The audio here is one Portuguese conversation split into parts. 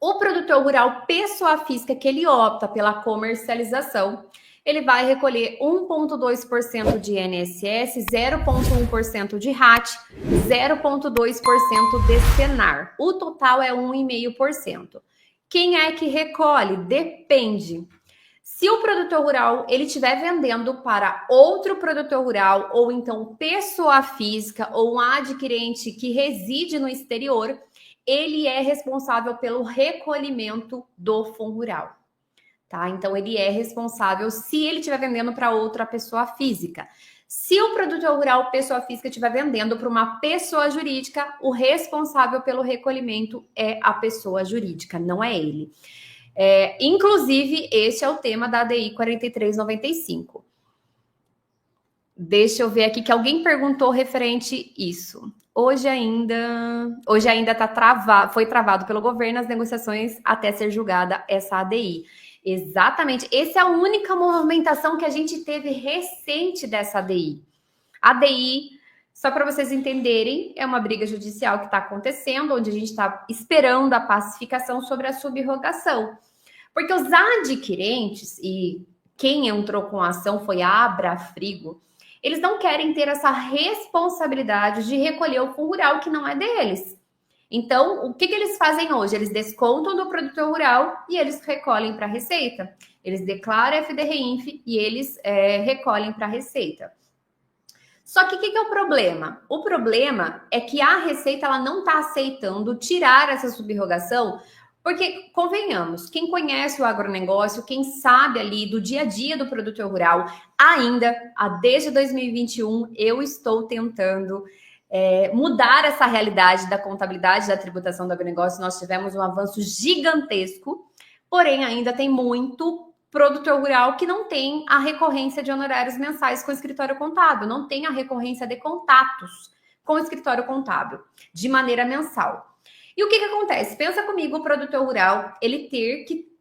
O produtor rural, pessoa física, que ele opta pela comercialização, ele vai recolher 1,2% de INSS, 0,1% de RAT, 0,2% de Senar. O total é 1,5%. Quem é que recolhe? Depende. Se o produtor rural ele estiver vendendo para outro produtor rural, ou então pessoa física, ou um adquirente que reside no exterior, ele é responsável pelo recolhimento do fundo rural. Tá? Então, ele é responsável se ele estiver vendendo para outra pessoa física. Se o produtor rural, pessoa física, estiver vendendo para uma pessoa jurídica, o responsável pelo recolhimento é a pessoa jurídica, não é ele. Inclusive, esse é o tema da ADI 4395. Deixa eu ver aqui que alguém perguntou referente isso. Hoje ainda foi travado pelo governo as negociações até ser julgada essa ADI. Exatamente. Essa é a única movimentação que a gente teve recente dessa ADI. A ADI, só para vocês entenderem, é uma briga judicial que está acontecendo, onde a gente está esperando a pacificação sobre a subrogação. Porque os adquirentes, e quem entrou com a ação foi a Abrafrigo, eles não querem ter essa responsabilidade de recolher o fundo rural que não é deles. Então, o que eles fazem hoje? Eles descontam do produtor rural e eles recolhem para a Receita. Eles declaram FDRINF e eles recolhem para a Receita. Só que o que é o problema? O problema é que a Receita ela não está aceitando tirar essa subrogação, porque, convenhamos, quem conhece o agronegócio, quem sabe ali do dia a dia do produtor rural, ainda, desde 2021, eu estou tentando mudar essa realidade da contabilidade da tributação do agronegócio. Nós tivemos um avanço gigantesco, porém ainda tem muito produtor rural que não tem a recorrência de honorários mensais com o escritório contábil, não tem a recorrência de contatos com o escritório contábil de maneira mensal. E o que acontece? Pensa comigo, o produtor rural, ele ter que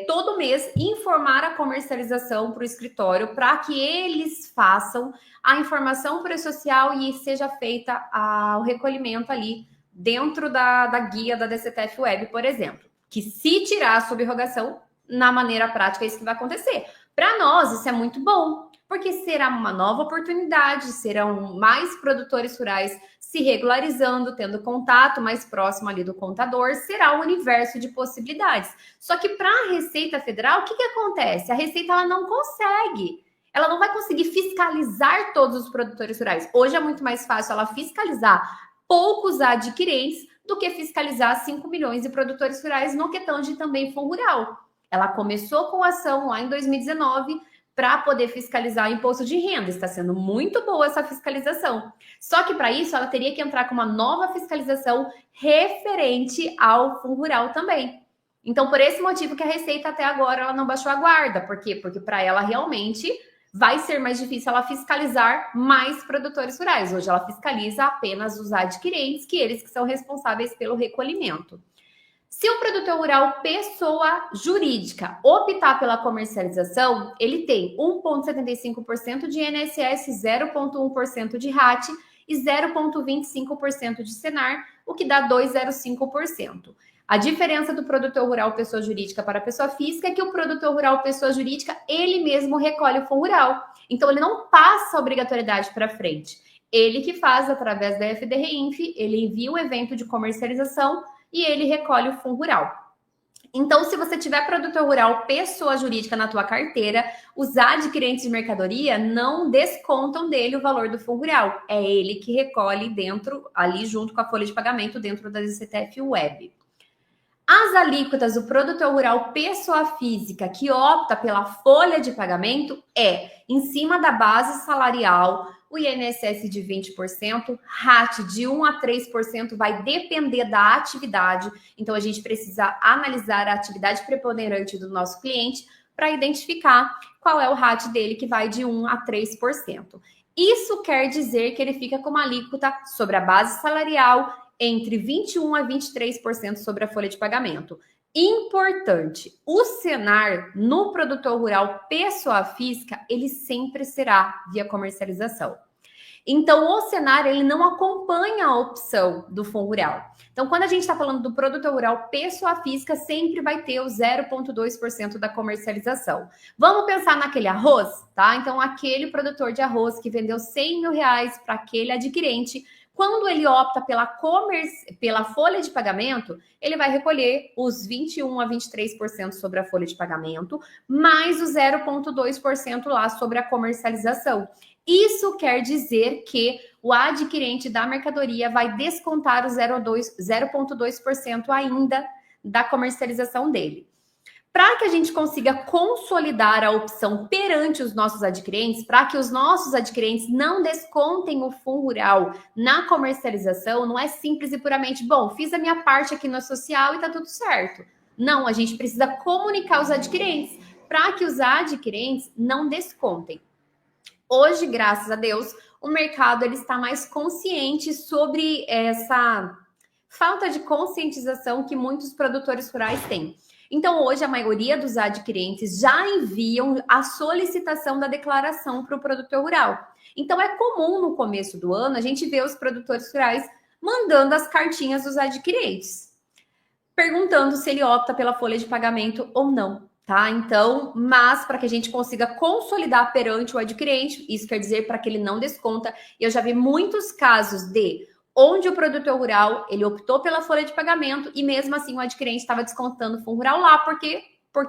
todo mês informar a comercialização para o escritório para que eles façam a informação pré-social e seja feita o recolhimento ali dentro da guia da DCTF Web, por exemplo. Que se tirar a subrogação, na maneira prática é isso que vai acontecer. Para nós, isso é muito bom, porque será uma nova oportunidade, serão mais produtores rurais se regularizando, tendo contato mais próximo ali do contador, será um universo de possibilidades. Só que para a Receita Federal, o que acontece? A Receita ela não consegue. Ela não vai conseguir fiscalizar todos os produtores rurais. Hoje é muito mais fácil ela fiscalizar poucos adquirentes do que fiscalizar 5 milhões de produtores rurais no que tange também fundo rural. Ela começou com a ação lá em 2019 para poder fiscalizar o imposto de renda. Está sendo muito boa essa fiscalização. Só que para isso ela teria que entrar com uma nova fiscalização referente ao fundo rural também. Então, por esse motivo que a Receita até agora ela não baixou a guarda. Por quê? Porque para ela realmente vai ser mais difícil ela fiscalizar mais produtores rurais. Hoje ela fiscaliza apenas os adquirentes, que eles que são responsáveis pelo recolhimento. Se o produtor rural, pessoa jurídica, optar pela comercialização, ele tem 1,75% de INSS, 0,1% de RAT e 0,25% de Senar, o que dá 2,05%. A diferença do produtor rural, pessoa jurídica para pessoa física é que o produtor rural, pessoa jurídica, ele mesmo recolhe o fundo rural. Então, ele não passa a obrigatoriedade para frente. Ele que faz através da FDRINF, ele envia o evento de comercialização e ele recolhe o fundo rural. Então, se você tiver produtor rural, pessoa jurídica na tua carteira, os adquirentes de mercadoria não descontam dele o valor do fundo rural. É ele que recolhe dentro, ali junto com a folha de pagamento dentro da DCTF Web. As alíquotas do produtor rural, pessoa física, que opta pela folha de pagamento em cima da base salarial, o INSS de 20%, RAT de 1 a 3% vai depender da atividade. Então, a gente precisa analisar a atividade preponderante do nosso cliente para identificar qual é o RAT dele, que vai de 1 a 3%. Isso quer dizer que ele fica com uma alíquota sobre a base salarial entre 21 a 23% sobre a folha de pagamento. Importante, o Senar no produtor rural pessoa física, ele sempre será via comercialização. Então, o Senar, ele não acompanha a opção do Fundo Rural. Então, quando a gente está falando do produtor rural, pessoa física sempre vai ter o 0,2% da comercialização. Vamos pensar naquele arroz, tá? Então, aquele produtor de arroz que vendeu 100 mil reais para aquele adquirente, quando ele opta pela folha de pagamento, ele vai recolher os 21 a 23% sobre a folha de pagamento, mais o 0,2% lá sobre a comercialização. Isso quer dizer que o adquirente da mercadoria vai descontar o 0,2% ainda da comercialização dele. Para que a gente consiga consolidar a opção perante os nossos adquirentes, para que os nossos adquirentes não descontem o fundo rural na comercialização, não é simples e puramente, bom, fiz a minha parte aqui no social e tá tudo certo. Não, a gente precisa comunicar os adquirentes para que os adquirentes não descontem. Hoje, graças a Deus, o mercado ele está mais consciente sobre essa falta de conscientização que muitos produtores rurais têm. Então, hoje, a maioria dos adquirentes já enviam a solicitação da declaração para o produtor rural. Então, é comum no começo do ano a gente ver os produtores rurais mandando as cartinhas dos adquirentes, perguntando se ele opta pela folha de pagamento ou não. Tá? Então, mas para que a gente consiga consolidar perante o adquirente, isso quer dizer para que ele não desconta. E eu já vi muitos casos de onde o produtor rural ele optou pela folha de pagamento e mesmo assim o adquirente estava descontando o fundo rural lá, porque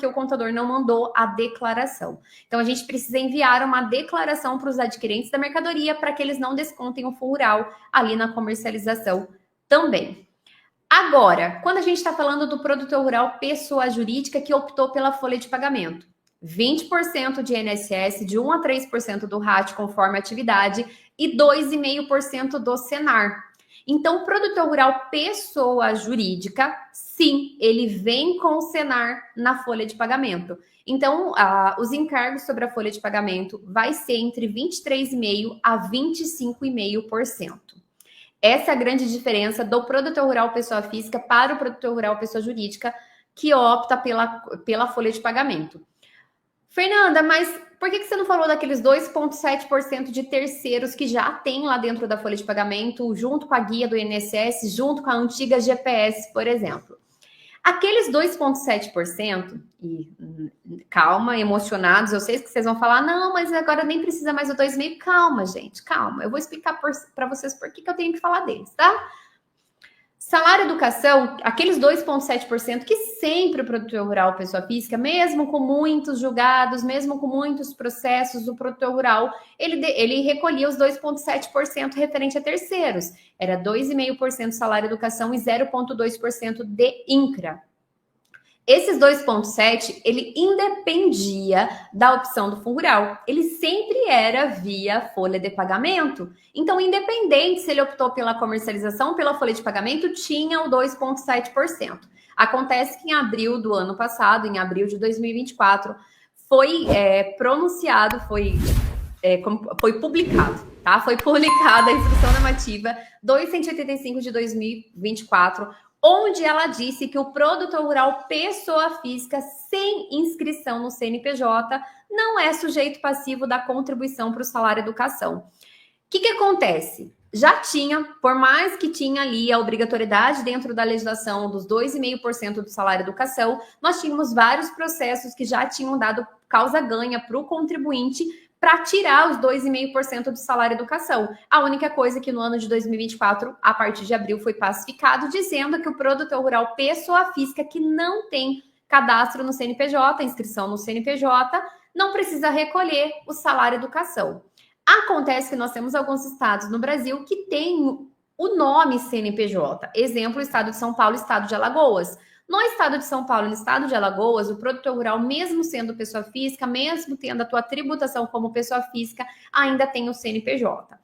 o contador não mandou a declaração. Então, a gente precisa enviar uma declaração para os adquirentes da mercadoria para que eles não descontem o fundo rural ali na comercialização também. Agora, quando a gente está falando do produtor rural pessoa jurídica que optou pela folha de pagamento, 20% de INSS, de 1 a 3% do RAT conforme atividade e 2,5% do Senar. Então, o produtor rural pessoa jurídica, sim, ele vem com o Senar na folha de pagamento. Então, os encargos sobre a folha de pagamento vai ser entre 23,5% a 25,5%. Essa é a grande diferença do produtor rural pessoa física para o produtor rural pessoa jurídica que opta pela folha de pagamento. Fernanda, mas por que você não falou daqueles 2,7% de terceiros que já tem lá dentro da folha de pagamento, junto com a guia do INSS, junto com a antiga GPS, por exemplo? Aqueles 2,7%, e calma, emocionados, eu sei que vocês vão falar, não, mas agora nem precisa mais do 2,5%. Calma, gente, calma. Eu vou explicar para vocês por que eu tenho que falar deles, tá? Salário educação, aqueles 2,7% que sempre o produtor rural, pessoa física, mesmo com muitos julgados, mesmo com muitos processos, o produtor rural, ele recolhia os 2,7% referente a terceiros. Era 2,5% salário educação e 0,2% de INCRA. Esses 2,7, ele independia da opção do fundo rural. Ele sempre era via folha de pagamento. Então, independente se ele optou pela comercialização, pela folha de pagamento, tinha o 2,7%. Acontece que em abril do ano passado, em abril de 2024, foi pronunciado, foi publicado, tá? Foi publicada a instrução normativa 285 de 2024, onde ela disse que o produtor rural pessoa física sem inscrição no CNPJ não é sujeito passivo da contribuição para o salário educação. O que acontece? Já tinha, por mais que tinha ali a obrigatoriedade dentro da legislação dos 2,5% do salário educação, nós tínhamos vários processos que já tinham dado causa ganha para o contribuinte para tirar os 2,5% do salário educação. A única coisa que no ano de 2024, a partir de abril, foi pacificado, dizendo que o produtor rural pessoa física que não tem cadastro no CNPJ, inscrição no CNPJ, não precisa recolher o salário educação. Acontece que nós temos alguns estados no Brasil que têm o nome CNPJ. Exemplo, o estado de São Paulo e o estado de Alagoas. No estado de São Paulo e no estado de Alagoas, o produtor rural, mesmo sendo pessoa física, mesmo tendo a tua tributação como pessoa física, ainda tem o CNPJ.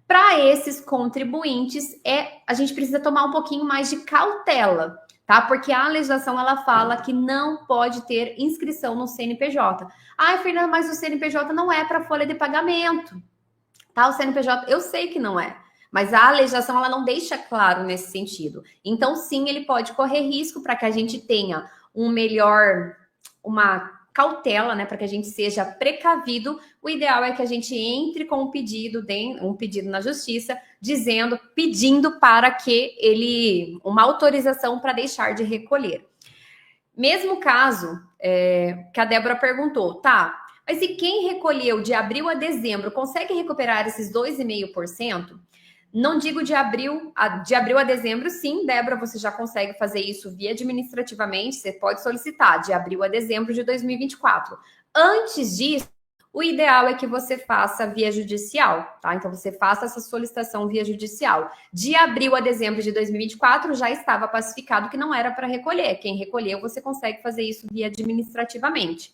Para esses contribuintes, a gente precisa tomar um pouquinho mais de cautela, tá? Porque a legislação, ela fala que não pode ter inscrição no CNPJ. Ai, Fernanda, mas o CNPJ não é para folha de pagamento, tá? O CNPJ, eu sei que não é. Mas a legislação ela não deixa claro nesse sentido. Então, sim, ele pode correr risco para que a gente tenha uma cautela, né, para que a gente seja precavido, o ideal é que a gente entre com um pedido na justiça, pedindo para que uma autorização para deixar de recolher. Mesmo caso que a Débora perguntou, tá, mas e quem recolheu de abril a dezembro consegue recuperar esses 2,5%? Não digo de abril a dezembro, sim, Débora, você já consegue fazer isso via administrativamente, você pode solicitar de abril a dezembro de 2024. Antes disso, o ideal é que você faça via judicial, tá? Então, você faça essa solicitação via judicial. De abril a dezembro de 2024, já estava pacificado que não era para recolher. Quem recolheu, você consegue fazer isso via administrativamente.